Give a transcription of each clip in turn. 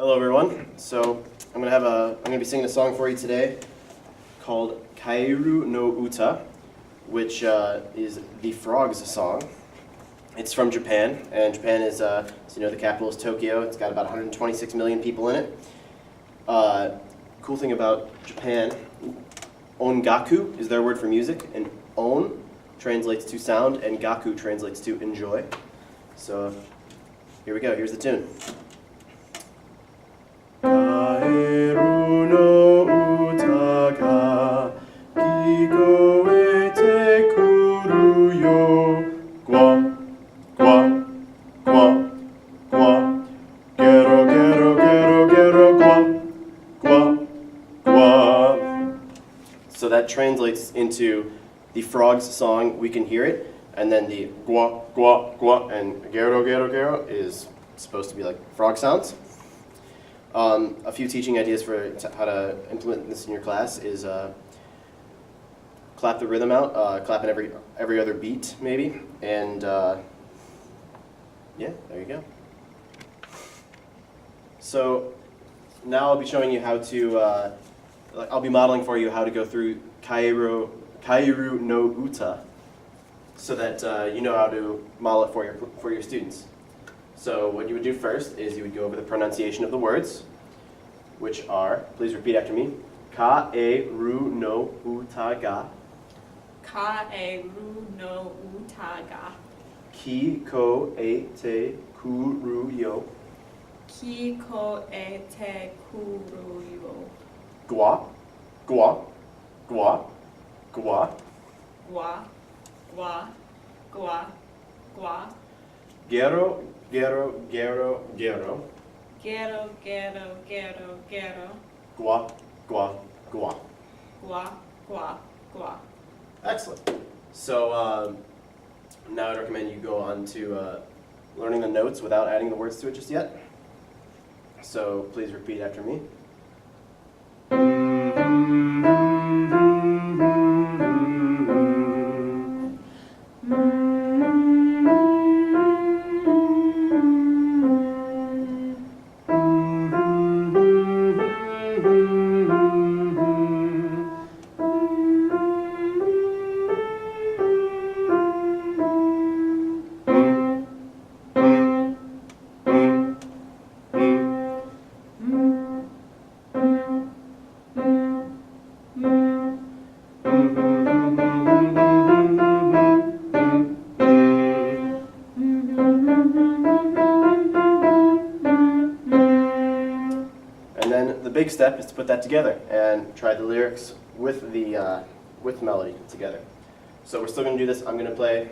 Hello everyone. So I'm gonna be singing a song for you today called Kaeru no Uta, which is the Frogs song. It's from Japan, and Japan is, as you know, the capital is Tokyo. It's got about 126 million people in it. Cool thing about Japan, ongaku is their word for music, and on translates to sound, and gaku translates to enjoy. So here we go. Here's the tune. Kaeru no uta ga kikoete kuru yo. Gwa, gwa, gwa, gwa. Gero, gero, gero, gero, gwa, gwa, gwa. So that translates into the Frogs song, We Can Hear It, and then the gwa, gwa, gwa, and gero, gero, gero is supposed to be like frog sounds. A few teaching ideas for how to implement this in your class is clap the rhythm out, clap in every other beat maybe, and yeah, there you go. So now I'll be showing you how to, I'll be modeling for you how to go through Kaeru no Uta, so that you know how to model it for your students. So what you would do first is you would go over the pronunciation of the words, which are, please repeat after me, Kaeru no Uta ga. Kaeru no Uta ga. Kikoete kuru yo. Kikoete kuru yo. Gwa, gwa, gwa, gwa. Gwa, gwa, gwa, gwa. Gero, gero, gero, gero. Gero, gero, gero, gero. Gwa, gwa, gwa. Gwa, gwa, gwa. Excellent. So now I'd recommend you go on to learning the notes without adding the words to it just yet. So please repeat after me. And then the big step is to put that together and try the lyrics with the melody together. So we're still going to do this. I'm going to play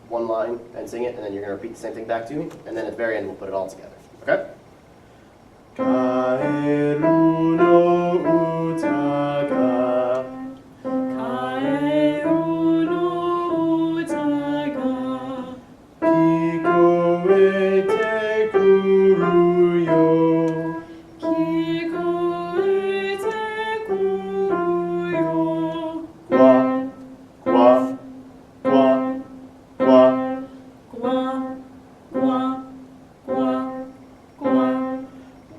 one line and sing it, and then you're going to repeat the same thing back to me, and then at the very end we'll put it all together. Okay? Kaeru no uta ga. Kaeru no uta ga. Kikoete kuru yo. Kikoete kuru yo. Gwa, gwa, gwa, gwa. Gwa, gwa, gwa, gwa.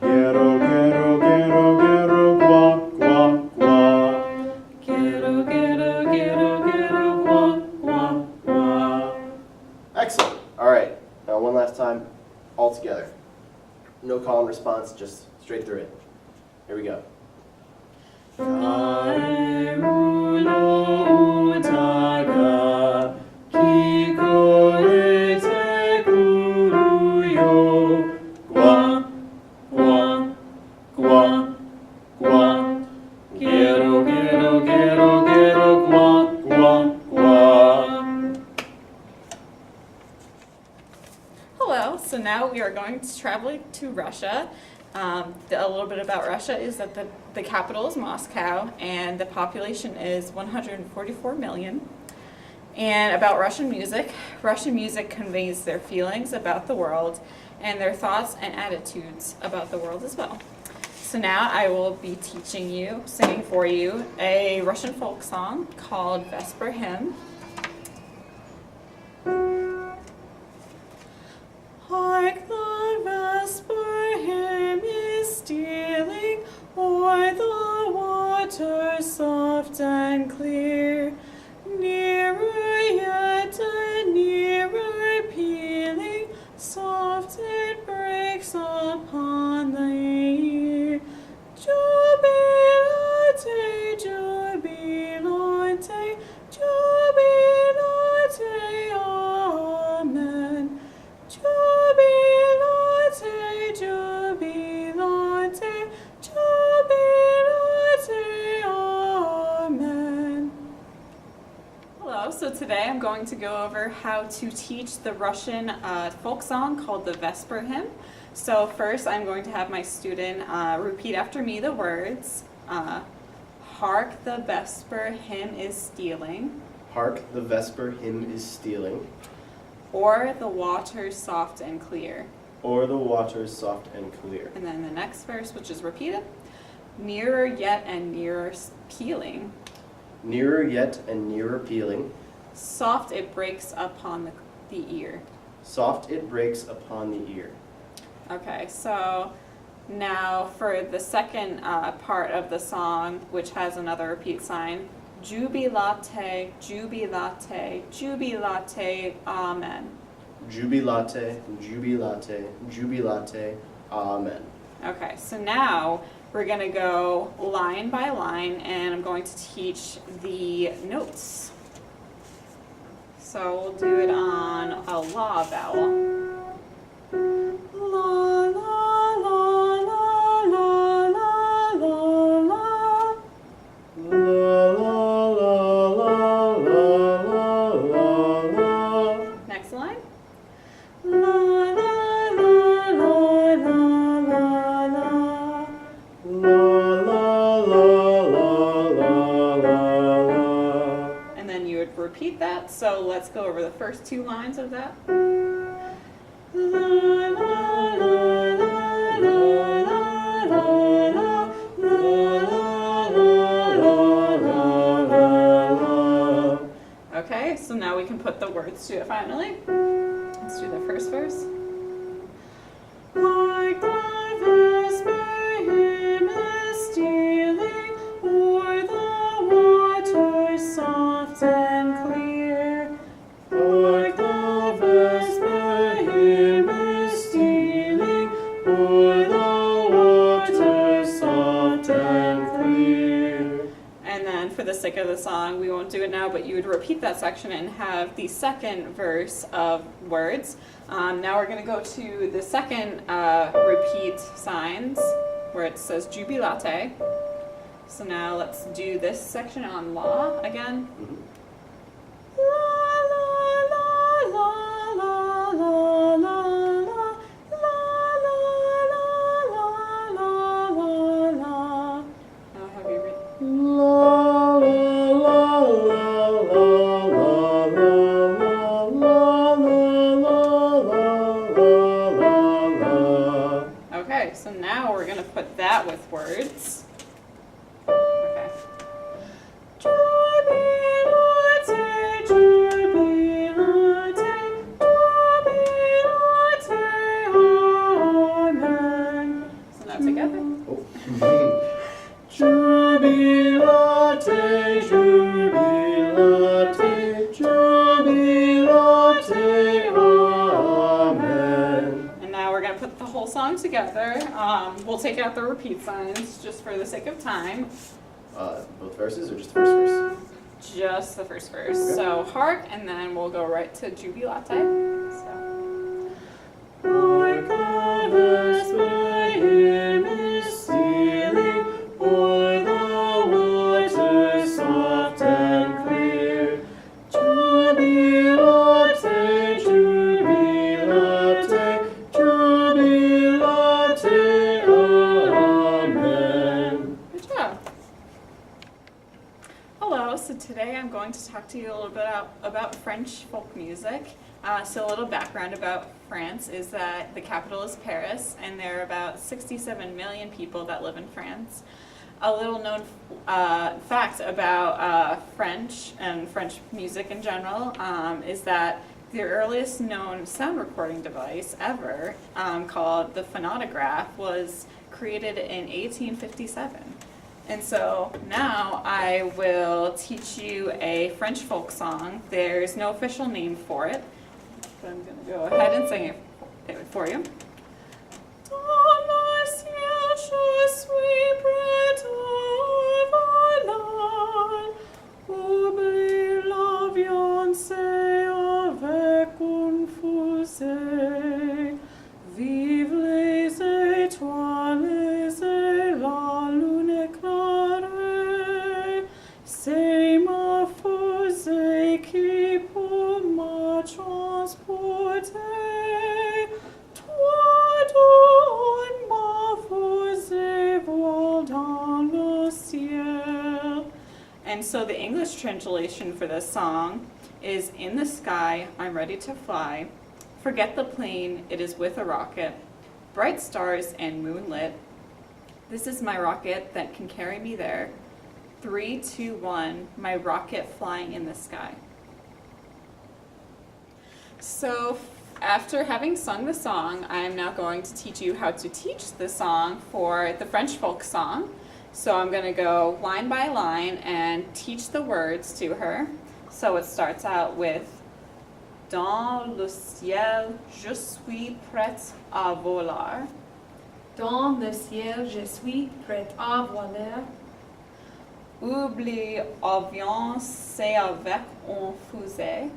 Gero, gero, gero, gero, gwa, gwa, gwa. Gero, gero, gero, gero, gwa, gwa, gwa. Excellent. All right. Now one last time, all together. No call and response, just straight through it. Here we go. Kaeru no uta ga. Kikoete kuru yo. Gwa, gwa, gwa, gwa. Gero, gero, gero, gero, gwa, gwa, gwa. Hello, so now we are going to travel to Russia. A little bit about Russia is that the capital is Moscow and the population is 144 million. And about Russian music conveys their feelings about the world and their thoughts and attitudes about the world as well. So now I will be teaching you, singing for you, a Russian folk song called Vesper Hymn. Hark, the Vesper Hymn is water soft and clear, nearer yet and nearer pealing, soft it breaks upon the ear. Jubilate, jubilate, jubilate, amen. Jubilate, jubilate, jubilate, amen. Hello, so today I'm going to go over how to teach the Russian folk song called the Vesper Hymn. So first I'm going to have my student repeat after me the words. Hark, the Vesper hymn is stealing. Hark, the Vesper hymn is stealing. O'er the waters soft and clear. O'er the waters soft and clear. And then the next verse, which is repeated. Nearer yet and nearer pealing. Nearer yet and nearer pealing. Soft it breaks upon the ear. Soft it breaks upon the ear. Okay, so now for the second part of the song, which has another repeat sign. Jubilate, jubilate, jubilate, amen. Jubilate, jubilate, jubilate, amen. Okay, so now we're going to go line by line, and I'm going to teach the notes. So we'll do it on a la vowel. La, la, la, la, la, la, la, la. La la la la la la la. Next line. La, la, la, la, la, la, la. La la la la la la la. And then you would repeat that. So let's go over the first two lines of that. La, la, la, la, la, la, la, la, la, la. Okay, so now we can put the words to it finally. Let's do the first verse. Like the vesper hymn is stealing o'er the waters soft and clear. Like the vesper hymn is stealing o'er the waters soft and clear. And then for the sake of the song, we won't do it now, but you would repeat that section and have the second verse of words. Now we're going to go to the second repeat signs where it says jubilate. So now let's do this section on la again. La, la, la, la, la, la, la, la, la, la, la, la, la, la. Now have you read? La la la la la la la la. Okay, so now we're going to put that with words. Okay. Jubilate, jubilate, jubilate, amen. So now together. Jubilate, jubilate, jubilate, amen. And now we're going to put the whole song together. We'll take out the repeat signs just for the sake of time. Both verses or just the first verse? Just the first verse. Okay. So hark, and then we'll go right to jubilate. So. Like the vesper hymn is stealing o'er the waters soft and clear. Jubilate, jubilate, jubilate, amen. Good job. Hello, so today I'm going to talk to you a little bit about French folk music. So a little background about France is that the capital is Paris, and there are about 67 million people that live in France. A little known fact about French and French music in general is that the earliest known sound recording device ever, called the phonograph, was created in 1857. And so now I will teach you a French folk song. There's no official name for it, but I'm going to go ahead and sing it for you. Dans le ciel, je suis près de voler. Oublie l'avion, c'est avec une fusée. Vive les étoiles et la lune éclairée. C'est ma fusée qui peut me transporter. Toi, dans ma fusée, vole dans le ciel. And so the English translation for this song is, in the sky, I'm ready to fly. Forget the plane, it is with a rocket. Bright stars and moonlit. This is my rocket that can carry me there. 3, 2, 1, my rocket flying in the sky. So after having sung the song, I am now going to teach you how to teach the song for the French folk song. So I'm going to go line by line and teach the words to her. So it starts out with Dans le ciel, je suis prête à voler. Dans le ciel, je suis prête à voler. Oublie avion, c'est avec un fusée.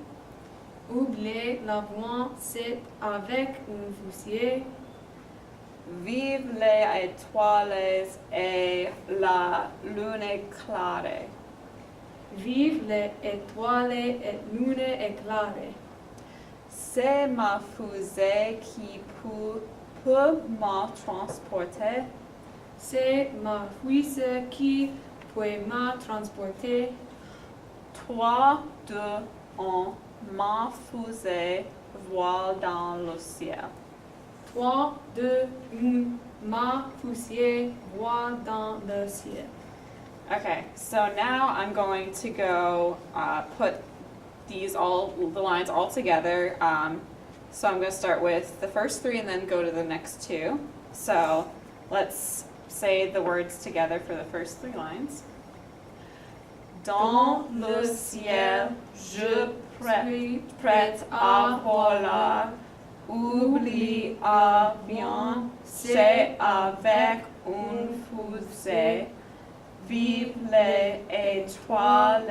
Oublie l'avion, c'est avec une fusée. Vive les étoiles et la lune éclairée. Vive les étoiles et lune éclairée. C'est ma fusée qui peut me transporter. C'est ma fusée qui peut me transporter. 3, 2, 1, ma fusée vole dans le ciel. 3, 2, 1, ma fusée vole dans le ciel. Okay, so now I'm going to go put the lines all together. So I'm going to start with the first 3 and then go to the next 2. So let's say the words together for the first 3 lines. Dans le ciel, je suis prête à voler. Oublie avion, c'est avec une fusée. Vive les étoiles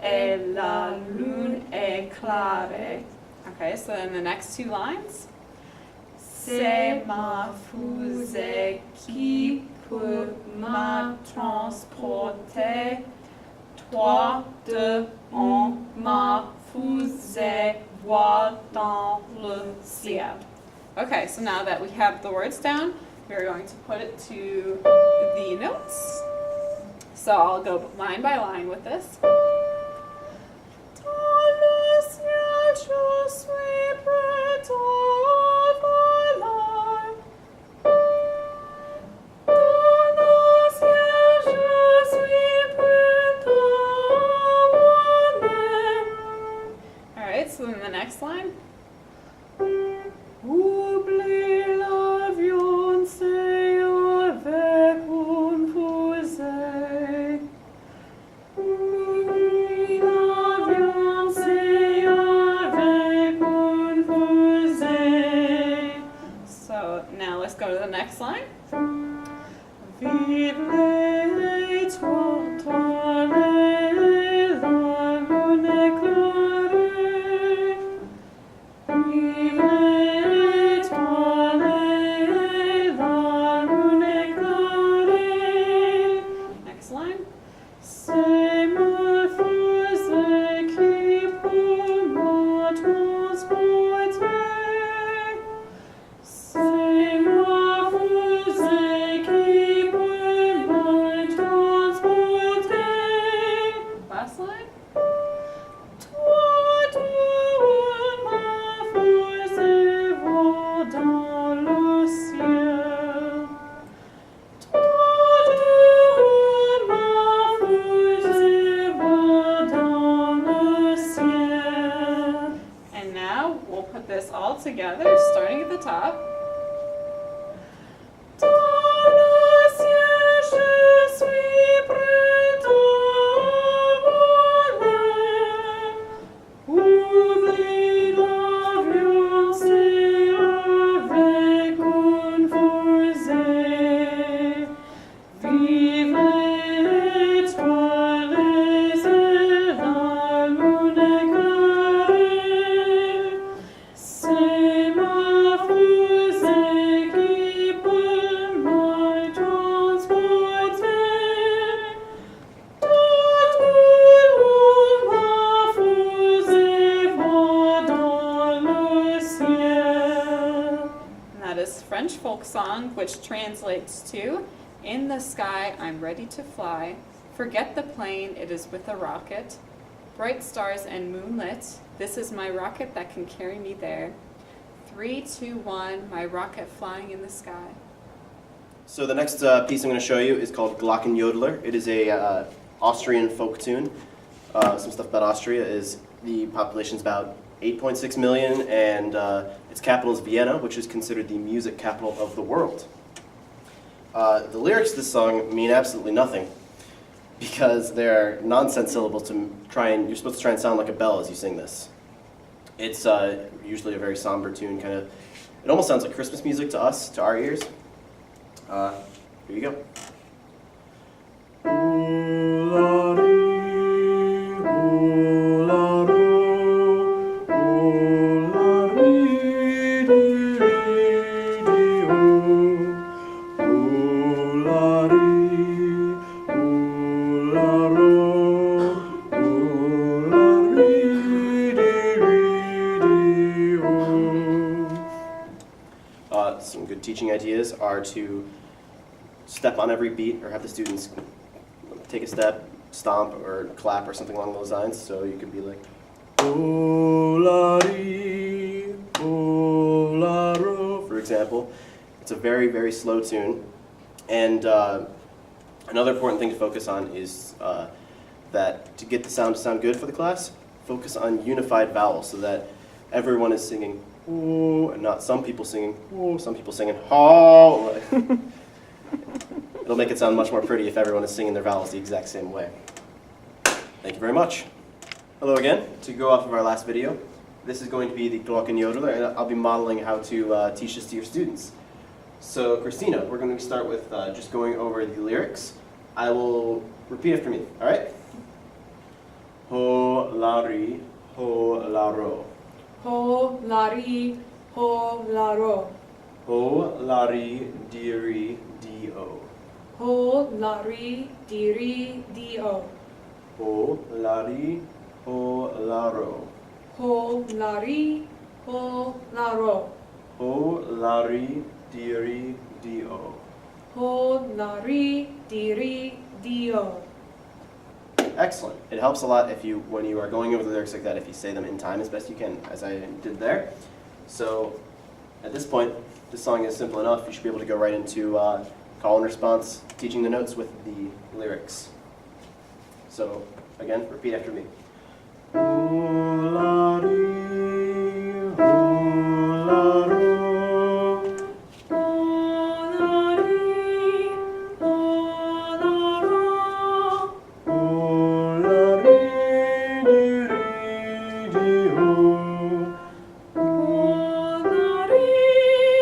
et la lune éclairée. Okay, so then the next 2 lines. C'est ma fusée qui peut me transporter. 3, 2, 1, ma fusée vole dans le ciel. Okay, so now that we have the words down, we're going to put it to the notes. So I'll go line by line with this. Dans le ciel, je suis prête à voler. Dans le ciel, je suis prête à voler. All right, so then the next line. Oublie l'avion, c'est avec une fusée. Oublie l'avion, c'est avec une fusée. So now let's go to the next line. Vive les étoiles et la lune éclairée. Vive les étoiles et la lune éclairée. Next line. C'est ma fusée qui peut me transporter. C'est ma fusée qui peut me transporter. Last line. Toi, toi, ma fusée vole dans le ciel. Toi, toi, ma fusée vole dans le ciel. And now we'll put this all together, starting at the top. Dans le ciel, je suis this French folk song, which translates to, "In the sky, I'm ready to fly. Forget the plane, it is with a rocket. Bright stars and moonlit, this is my rocket that can carry me there. 3, 2, 1, my rocket flying in the sky." So the next piece I'm going to show you is called Glockenjodler. It is a Austrian folk tune. Some stuff about Austria is the population's about 8.6 million, and its capital is Vienna, which is considered the music capital of the world. The lyrics of this song mean absolutely nothing, because they're nonsense syllables to try and, you're supposed to try and sound like a bell as you sing this. It's usually a very somber tune, kind of, it almost sounds like Christmas music to us, to our ears. Here you go. Some good teaching ideas are to step on every beat, or have the students take a step, stomp, or clap, or something along those lines. So you could be like, "Oh-la-dee, oh-la-ro," for example. It's a very, very slow tune. And another important thing to focus on is that to get the sound to sound good for the class, focus on unified vowels so that everyone is singing "oh," and not some people singing "oh," some people singing "ha." It'll make it sound much more pretty if everyone is singing their vowels the exact same way. Thank you very much. Hello again. To go off of our last video, this is going to be the Glockenjodler, and I'll be modeling how to teach this to your students. So Christina, we're going to start with just going over the lyrics. I will repeat after me, all right? Ho-la-ri, ho-la-ro. Ho-la-ri, ho-la-ro. Ho-la-ri, di-ri, di-o. Ho-la-ri, di-ri, di-o. Ho-la-ri, ho-la-ro. Ho-la-ri, ho-la-ro. Ho-la-ri, di-ri, di-o. Ho-la-ri, di-ri, di-o. Excellent. It helps a lot if you, when you are going over the lyrics like that, if you say them in time as best you can, as I did there. So at this point, this song is simple enough. You should be able to go right into call and response, teaching the notes with the lyrics. So again, repeat after me. Ho-la-ri, ho-la-ro. Ho-la-ri, ho-la-ro. Ho-la-ri, di-ri, di-o. Ho-la-ri, di-ri, di-o. Ho-la-ri, ho-la-ro. Ho-la-ri, ho-la-ro. Ho-la-ri, di-ri, di-o.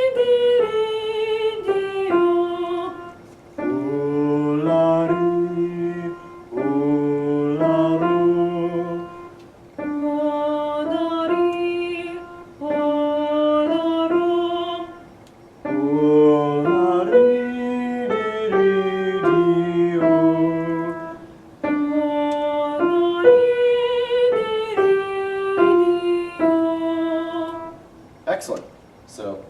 Ho-la-ri, di-ri, di-o. Excellent. So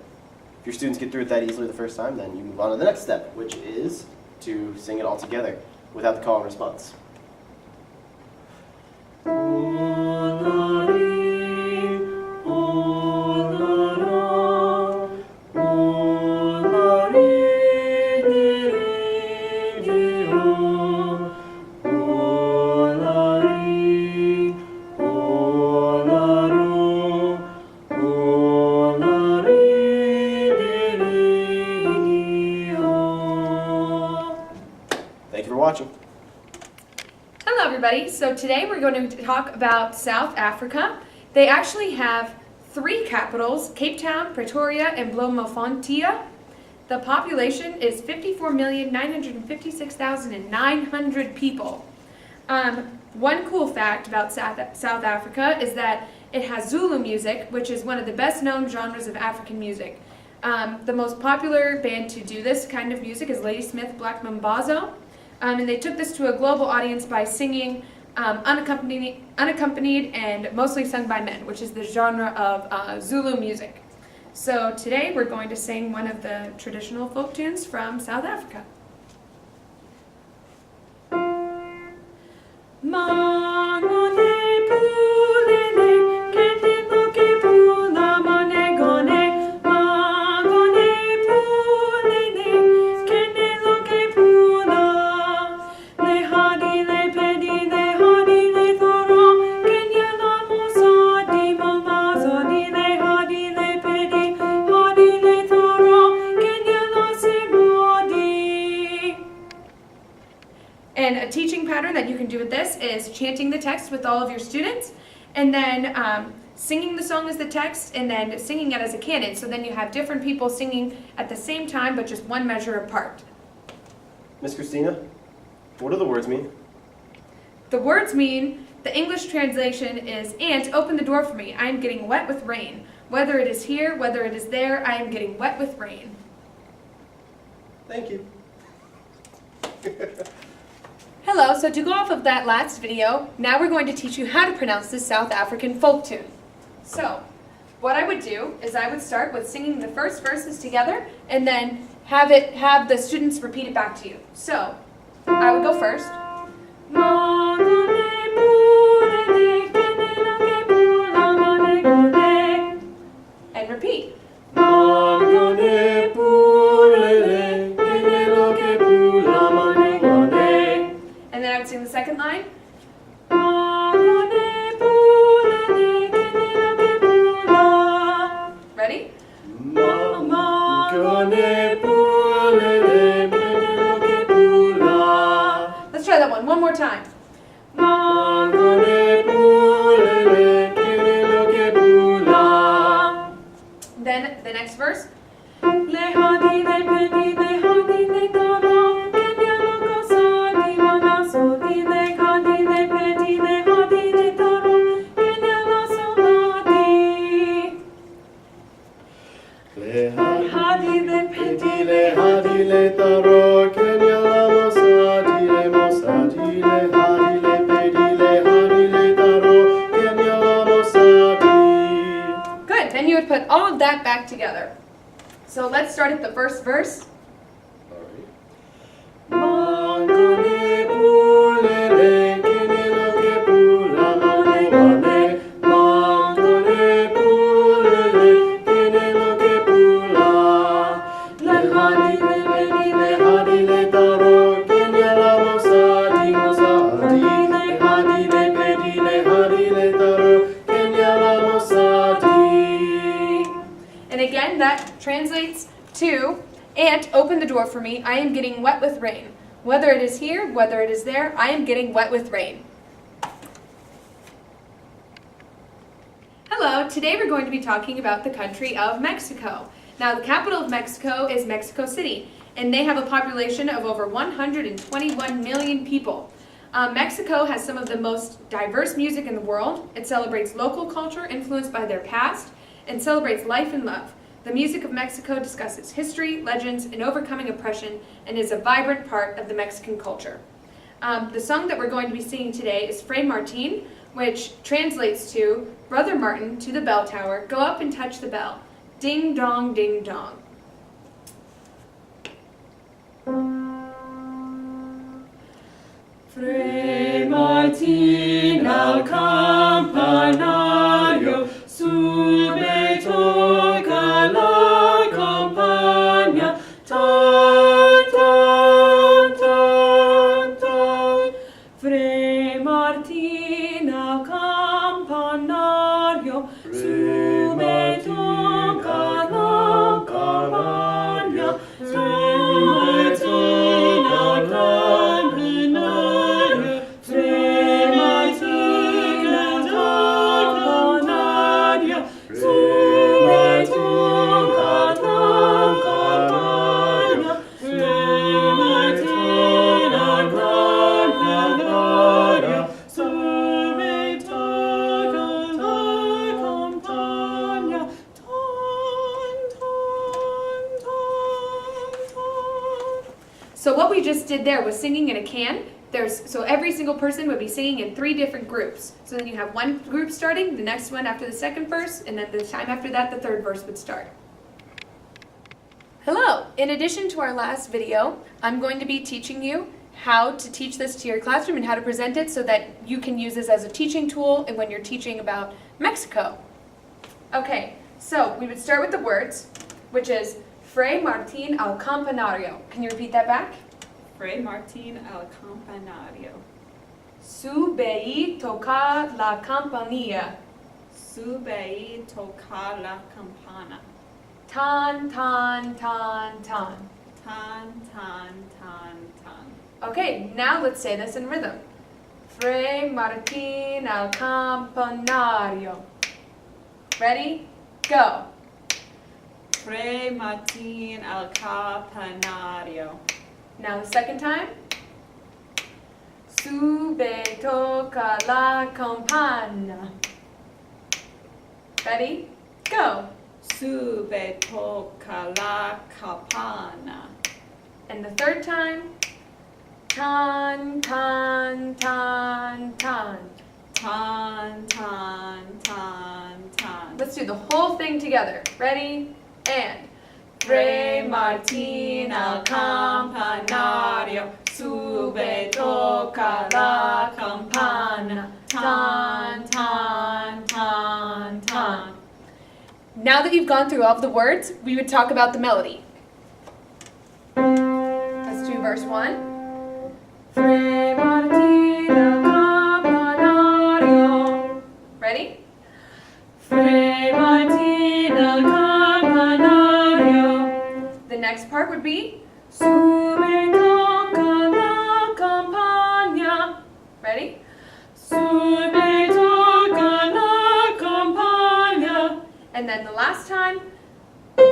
if your students get through it that easily the first time, then you move on to the next step, which is to sing it all together without the call and response. Ho-la-ri, ho-la-ro. Ho-la-ri, di-ri, di-o. Ho-la-ri, ho-la-ro. Ho-la-ri, di-ri, di-o. Thank you for watching. Hello everybody, so today we're going to talk about South Africa. They actually have 3 capitals, Cape Town, Pretoria, and Bloemfontein. The population is 54,956,900 people. One cool fact about South Africa is that it has Zulu music, which is one of the best known genres of African music. The most popular band to do this kind of music is Ladysmith Black Mambazo. And they took this to a global audience by singing unaccompanied and mostly sung by men, which is the genre of Zulu music. So today we're going to sing one of the traditional folk tunes from South Africa. And a teaching pattern that you can do with this is chanting the text with all of your students, and then singing the song as the text, and then singing it as a canon. So then you have different people singing at the same time, but just one measure apart. Miss Christina, what do the words mean? The words mean, the English translation is, "Aunt, open the door for me. I am getting wet with rain. Whether it is here, whether it is there, I am getting wet with rain." Thank you. Hello, so to go off of that last video, now we're going to teach you how to pronounce this South African folk tune. So, what I would do is I would start with singing the first verses together and then have the students repeat it back to you. So, I would go first. And repeat. And then I would sing the second line. Ready? Let's try that one more time. Then the next verse. Good, then you would put all of that back together. So let's start at the first verse. And again, that translates to, "Aunt, open the door for me. I am getting wet with rain. Whether it is here, whether it is there, I am getting wet with rain." Hello, today we're going to be talking about the country of Mexico. Now, the capital of Mexico is Mexico City, and they have a population of over 121 million people. Mexico has some of the most diverse music in the world. It celebrates local culture influenced by their past and celebrates life and love. The music of Mexico discusses history, legends, and overcoming oppression, and is a vibrant part of the Mexican culture. The song that we're going to be singing today is Fray Martin, which translates to, "Brother Martin, to the bell tower, go up and touch the bell. Ding dong, ding dong." Fray Martin al campanario, sube toca la campana, tan tan tan tan. Fray Martin al campanario, sube toca la campana, sube toca la campana. Fray Martin al campanario, sube toca la campana, Fray Martin al campanario, sube toca la campana, tan tan tan tan. So what we just did there was singing in a can. So every single person would be singing in 3 different groups. So then you have one group starting, the next one after the second verse, and then the time after that, the third verse would start. So, in addition to our last video, I'm going to be teaching you how to teach this to your classroom and how to present it so that you can use this as a teaching tool and when you're teaching about Mexico. Okay, so we would start with the words, which is Fray Martín al Campanario. Can you repeat that back? Fray Martín al Campanario. Sube y toca la campanilla. Sube y toca la campana. Tan, tan, tan, tan. Tan, tan, tan, tan. Okay, now let's say this in rhythm. Fray Martín al Campanario. Ready? Go. Fray Martín al Campanario. Now the second time. Sube, toca la campana. Ready? Go. Sube, toca la campana. And the third time. Tan, tan, tan, tan. Tan, tan, tan, tan. Let's do the whole thing together. Ready? And. Fray Martín al Campanario. Sube, toca la campana. Tan, tan, tan, tan. Now that you've gone through all of the words, we would talk about the melody. Let's do verse 1. Fray Martín al Campanario. Ready? Fray Martín al Campanario. The next part would be Sube, toca la campana. Ready? Sube, toca la campana. And then the last time. Tan,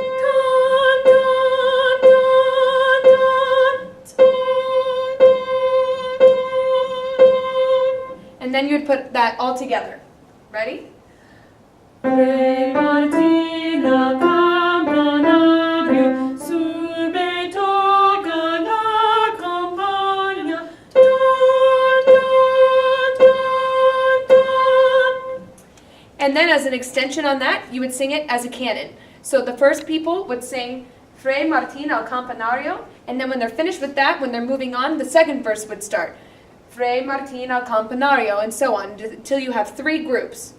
tan, tan, tan, tan, tan. And then you'd put that all together. Ready? Fray Martín al Campanario. Sube, toca la campana. Tan, tan, tan, tan. And then as an extension on that, you would sing it as a canon. So the first people would sing Fray Martín al Campanario, and then when they're finished with that, when they're moving on, the second verse would start. Fray Martín al Campanario, and so on, until you have 3 groups.